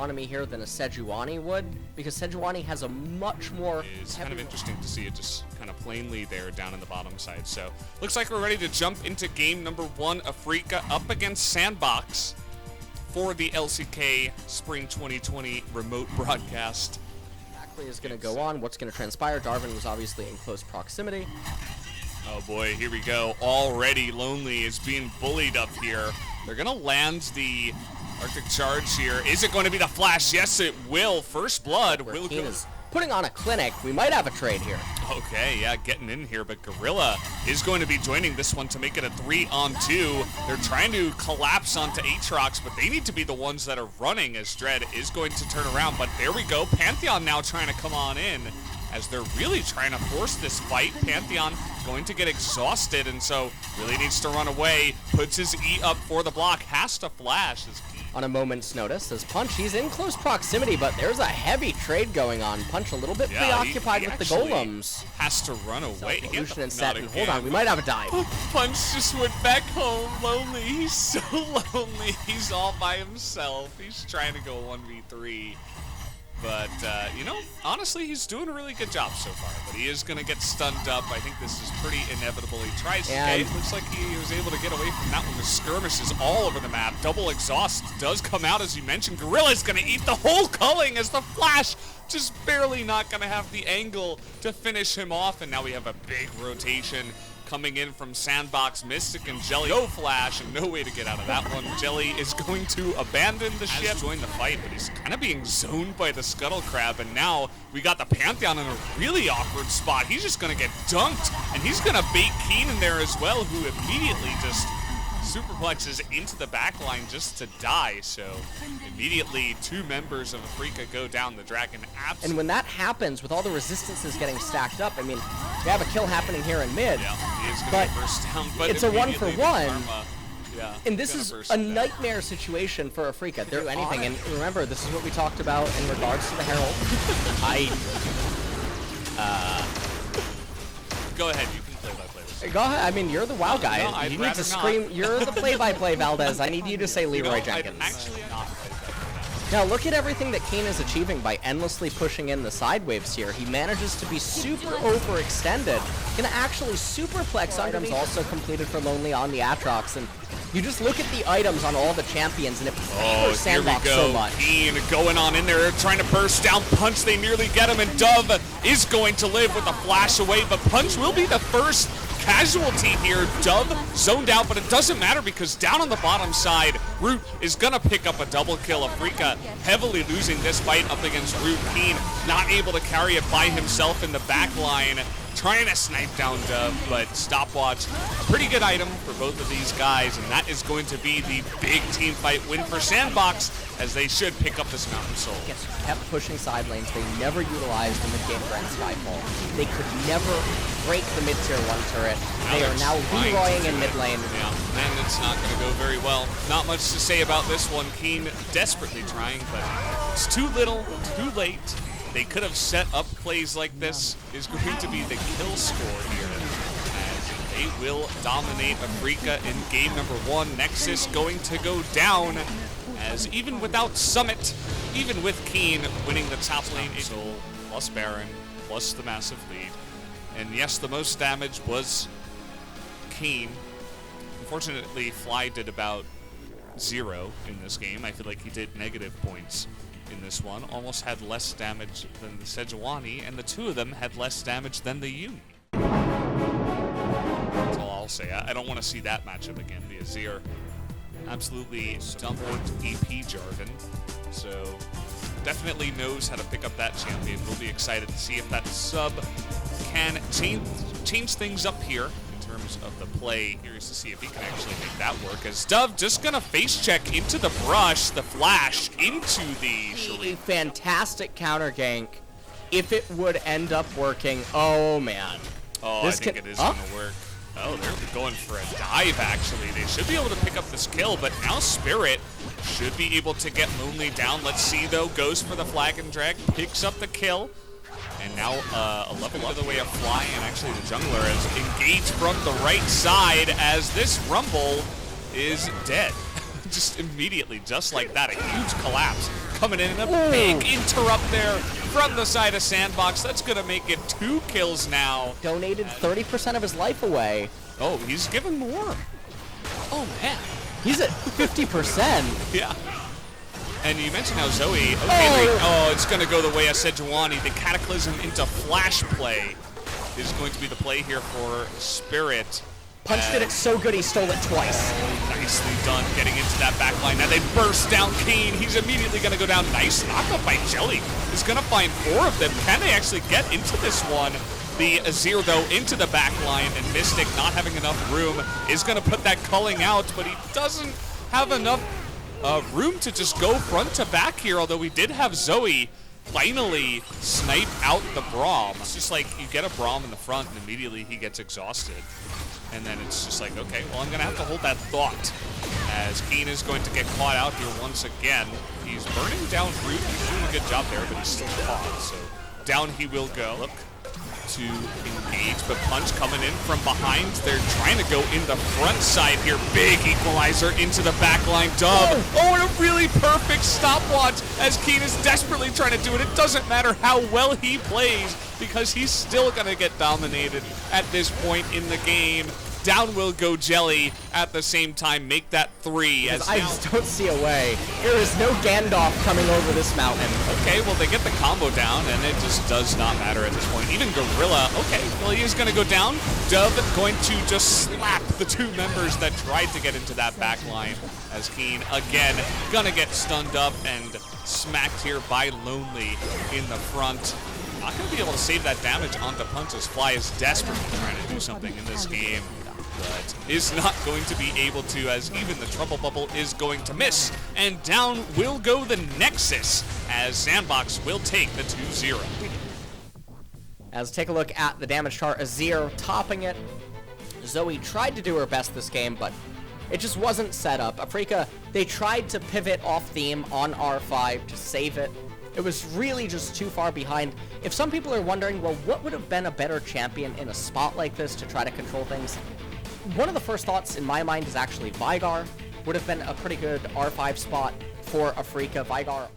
economy here than a Sejuani would, because Sejuani has a much more... It's kind of interesting to see it just kind of plainly there down in the bottom side. So, looks like we're ready to jump into game number 1. Afrika up against Sandbox for the LCK Spring 2020 remote broadcast. Exactly is going to go on. What's going to transpire? Darwin was obviously in close proximity. Oh boy, here we go. Already Lonely is being bullied up here. They're going to land the Arctic Charge here. Is it going to be the flash? Yes, it will. First blood will go. Is putting on a clinic. We might have a trade here. Okay, yeah, getting in here, but Gorilla is going to be joining this one to make it a 3-on-2. They're trying to collapse onto Aatrox, but they need to be the ones that are running as Dread is going to turn around. But there we go. Pantheon now trying to come on in as they're really trying to force this fight. Pantheon going to get exhausted, and so really needs to run away. Puts his E up for the block. Has to flash. On a moment's notice, as Punch, he's in close proximity, but there's a heavy trade going on. Punch a little bit preoccupied he with the golems. Has to run away. Evolution and set, and hold on, we might have a dive. Punch just went back home, lonely. He's so lonely. He's all by himself. He's trying to go 1v3. But, you know, honestly, he's doing a really good job so far. But he is going to get stunned up. I think this is pretty inevitable. He tries to escape. Looks like he was able to get away from that one. The skirmishes all over the map. Double exhaust does come out, as you mentioned. Gorilla's going to eat the whole culling as the flash just barely not going to have the angle to finish him off. And now we have a big rotation coming in from Sandbox, Mystic, and Jelly. No flash and no way to get out of that one. Jelly is going to abandon the ship. Join the fight, but he's kind of being zoned by the Scuttle Crab, and now we got the Pantheon in a really awkward spot. He's just going to get dunked, and he's going to bait Keen in there as well, who immediately just superplexes into the backline just to die. So immediately 2 members of Afrika go down. The Dragon absolutely. And when that happens, with all the resistances getting stacked up, I mean, we have a kill happening here in mid. Yeah, he is going to burst down, but it's a 1-for-1. Yeah, and this is a nightmare situation for Afrika. They'll do anything. And remember, this is what we talked about in regards to the Herald. Go ahead, you can play-by-play this. Go ahead. I mean, you're the WoW guy. No, I'd you need to scream. not. You're the play-by-play, Valdez. I need you to say Leroy Jenkins. Actually, not Now look at everything that Keen is achieving by endlessly pushing in the side waves here. He manages to be super overextended. Gonna actually superplex items also completed for Lonely on the Aatrox. And you just look at the items on all the champions and it favors Sandbox so much. Keen going on in there, trying to burst down Punch. They nearly get him, and Dove is going to live with a flash away, but Punch will be the first casualty here. Dove zoned out, but it doesn't matter because down on the bottom side, Root is gonna pick up a double kill. Afrika heavily losing this fight up against Root. Keen not able to carry it by himself in the back line, trying to snipe down Dove, but stopwatch, a pretty good item for both of these guys, and that is going to be the big team fight win for Sandbox, as they should pick up this Mountain Soul. Gets kept pushing side lanes. They never utilized the mid-game Grand Skyfall. They could never break the mid-tier 1 turret. They are now Leroying in mid lane. Yeah, and it's not going to go very well. Not much to say about this one. Keen desperately trying, but it's too little, too late. They could have set up plays like this. Is going to be the kill score here, as they will dominate Afrika in game number 1. Nexus going to go down, as even without Summit, even with Keen winning the top lane, Soul plus Baron plus the massive lead. And yes, the most damage was Keen. Unfortunately, Fly did about 0 in this game. I feel like he did negative points in this one. Almost had less damage than the Sejuani, and the 2 of them had less damage than the Uni. That's all I'll say. I don't want to see that matchup again. The Azir absolutely stumbled EP Jarvan, so definitely knows how to pick up that champion. We'll be excited to see if that sub can change things up here in terms of the play. Curious to see if he can actually make that work, as Dove just gonna face check into the brush, the flash into the A fantastic counter gank. If it would end up working, oh man. Oh, I think it is gonna work. Oh, they're going for a dive, actually. They should be able to pick up this kill, but now Spirit should be able to get Moonly down. Let's see, though. Goes for the flag and drag, picks up the kill. And now a level of the way of Fly, and actually the jungler is engaged from the right side as this Rumble is dead. just immediately, just like that, a huge collapse coming in, and a big interrupt there from the side of Sandbox. That's going to make it 2 kills now. Donated 30% of his life away. Oh, he's given more. Oh, man. He's at 50%. Yeah. And you mentioned how Zoe, it's going to go the way of Sejuani. The Cataclysm into flash play is going to be the play here for Spirit. Punched it so good he stole it twice. Nicely done getting into that back line. Now they burst down Kane. He's immediately going to go down. Nice knockup by Jelly. He's going to find 4 of them. Can they actually get into this one? The Azir, though, into the back line, and Mystic, not having enough room, is going to put that culling out, but he doesn't have enough room to just go front to back here, although we did have Zoe finally snipe out the Braum. It's just like you get a Braum in the front, and immediately he gets exhausted. And then it's just like, okay, well, I'm going to have to hold that thought, as Kane is going to get caught out here once again. He's burning down Root. He's doing a good job there, but he's still caught, so down he will go. Look to engage, but Punch coming in from behind. They're trying to go in the front side here. Big equalizer into the backline. Dub. Oh, and a really perfect stopwatch as Keen is desperately trying to do it. It doesn't matter how well he plays because he's still going to get dominated at this point in the game. Down will go Jelly at the same time, make that 3. As I just don't see a way. There is no Gandalf coming over this mountain. Okay, well, they get the combo down, and it just does not matter at this point. Even Gorilla, okay, well, he is going to go down. Dub going to just slap the 2 members that tried to get into that back line, as Keen, again, going to get stunned up and smacked here by Lonely in the front. Not going to be able to save that damage onto Punch, as Fly is desperately trying to do something in this game, but is not going to be able to, as even the Trouble Bubble is going to miss. And down will go the Nexus, as Sandbox will take the 2-0. As take a look at the damage chart, Azir topping it. Zoe tried to do her best this game, but it just wasn't set up. Afrika, they tried to pivot off theme on R5 to save it. It was really just too far behind. If some people are wondering, well, what would have been a better champion in a spot like this to try to control things? One of the first thoughts in my mind is actually Veigar. Would have been a pretty good R5 spot for Afrika. Veigar